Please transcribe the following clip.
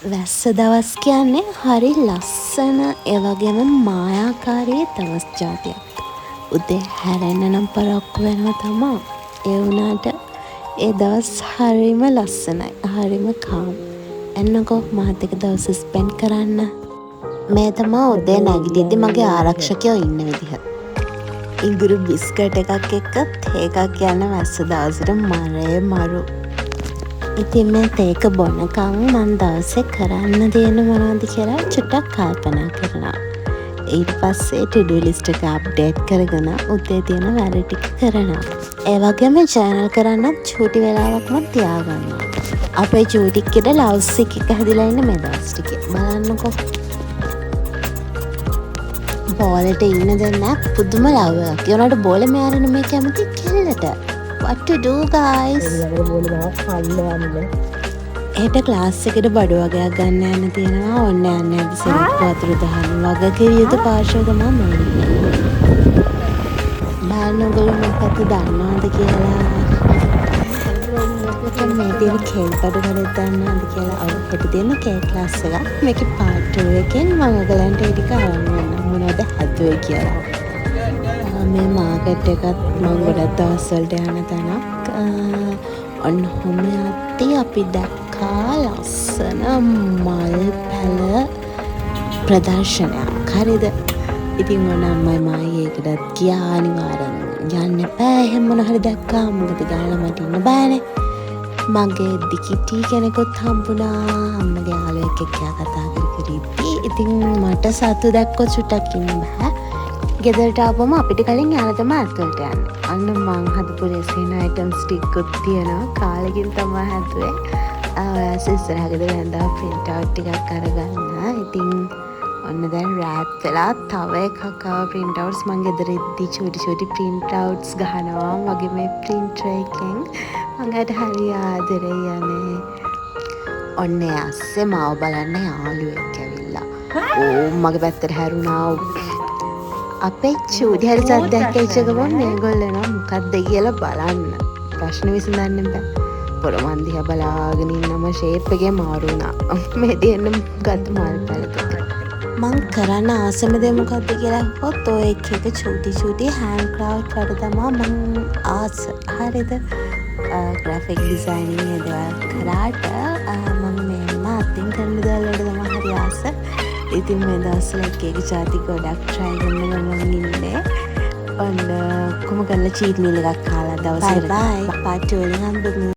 වැස්ස දවස් කියන්නේ හරි ලස්සන ඒ වගේම මායාකාරී දවස් ජාතියක්. උදේ හැරෙන්න නම් පරක්කු වෙනවා තමා. ඒ වුණාට ඒ දවස් හරිම ලස්සනයි. හරිම කාම්. එන්නකෝ මාත් එක්ක දවස් ස්පෙන්ඩ් කරන්න. මේ තමා උදේ නැගිටිද්දි මගේ ආරක්ෂකයෝ ඉන්න විදිහ. ඉඟුරු බිස්කට් එකක් එක්ක තේ එකක් යන වැස්ස දවසට මරේ මරු. ඉතින් මේ තේක බොනකම් මං දවසේ කරන්න තියෙන මොනවද කියලා චුට්ටක් කල්පනා කරනවා. ඊට පස්සේ ටු-ඩු ලිස්ට් එක අප්ඩේට් කරගෙන උදේ තියෙන වැඩ ටික කරනවා. ඒ වගේම ජර්නල් කරන්නත් චූටි වෙලාවක්ම තියාගන්නවා. අපේ චූටික්ගෙට ලව් සික් එක හැදිලා ඉන්න මේ දවස් ටිකේ. බලන්නකෝ. බෝලෙට ඉන්න දෙන්න පුදුම ලව් එකක්. ඒ වුණාට බෝලේ මෙයාට මේ කැමති කෙල්ලට. What to do guys? හෙට ක්ලාස් එකට බඩු වගයක් ගන්න යන්න තියෙනවා. ඔන්න යන්න ඇති සෙරප්පු වතුර දාන්න වග කිරිය යුතු පාර්ශ්ව තමයි මම ඉන්නේ. බලන්න ඔයගොල්ලෝ මොකක්ද දන්නවද කියලා. මේ තියෙන කේක් බඩු වලට දන්නවද කියලා. අර හෙට තියෙන කේක් ක්ලාස් එක. මේකේ පාර්ට් 2 එකෙන් මම ඔයගලන්ට ඒ ටික අරන් යන්න මොනවද හැදුවේ කියලා. මේ මාකට් එකත් මම ගොඩක් දවස්වලට යන තැනක්. ඔන්න ඔහොම යද්දී අපි දැක්කා ලස්සන මල් පැල ප්‍රදර්ශනයක්. හරිද? ඉතින් ඔන්න අම්මයි මායි ඒකටත් ගියා. අනිවාර්යෙන් යන්න එපා එහෙම මොන හරි දැක්කා. මොකද ගාලා මට ඉන්න බෑනේ. මගේ දිකිටි කෙනෙකුත් හම්බුණා. අම්මගේ යාළුවෙක් එක්ක කතා කර ඉතින් මට සතු දැක්කොත් චුට්ටක් ඉන්න බෑ. ගෙදරට ආවම අපිට කලින් යාලා තමයි අත්වලට යන්නේ. අන්න මං හදපු රෙසින් අයිටම්ස් ටිකකුත් තියෙනවා. කාලෙකින් තමයි හැදුවේ. ඔයාලා ඉස්සරහ ගෙදර යනවා print out ටිකක් අරගන්න. ඉතින් ඔන්න දැන් රෑත් වෙලා තව එකක් print outs මං ගෙදර ඉද්දි චූටි print outs ගහනවා. මගේ මේ printer එකෙන් මගට හරි ආදරේ යන්නේ. ඔන්න ඇස්සේ මාව බලන්න යාළුවෙක් ඇවිල්ලා. ඕ මගේ පැත්තට හැරුණා. අපේ චූටි හරි සද්දයක් ඇවිච්ච ගමන් මේගොල්ලෝ එනවා මොකක්ද කියලා බලන්න. ප්‍රශ්න විසඳන්න බෑ. පොරමන් දිහා බලාගෙන ඉන්නම ෂේප් එකේ මාරු වුණා. මේ දෙන්න ගත්ත මල් පැලක. මං කරන්න ආසම දේ මොකක්ද කියලා අහුවොත් ඔය එක චූටි හෑන්ඩ් ක්‍රාෆ්ට් වල තමයි මං ආස. හරිද? ග්‍රැෆික් ඩිසයිනින් ඒ දේවල් කරාට මම මේ අතින් කරන දේවල් වලට තමයි හරි ආස. ඉතින් මේ දවස්වල එක ජාති ගොඩක් try කරන ගමන් ඉන්නේ. ඔන්න කොහොම කරලා චීට් මීල් එකක් කාලා දවසට. බයි බයි. පාට් 2 වලින් හම්බෙමු.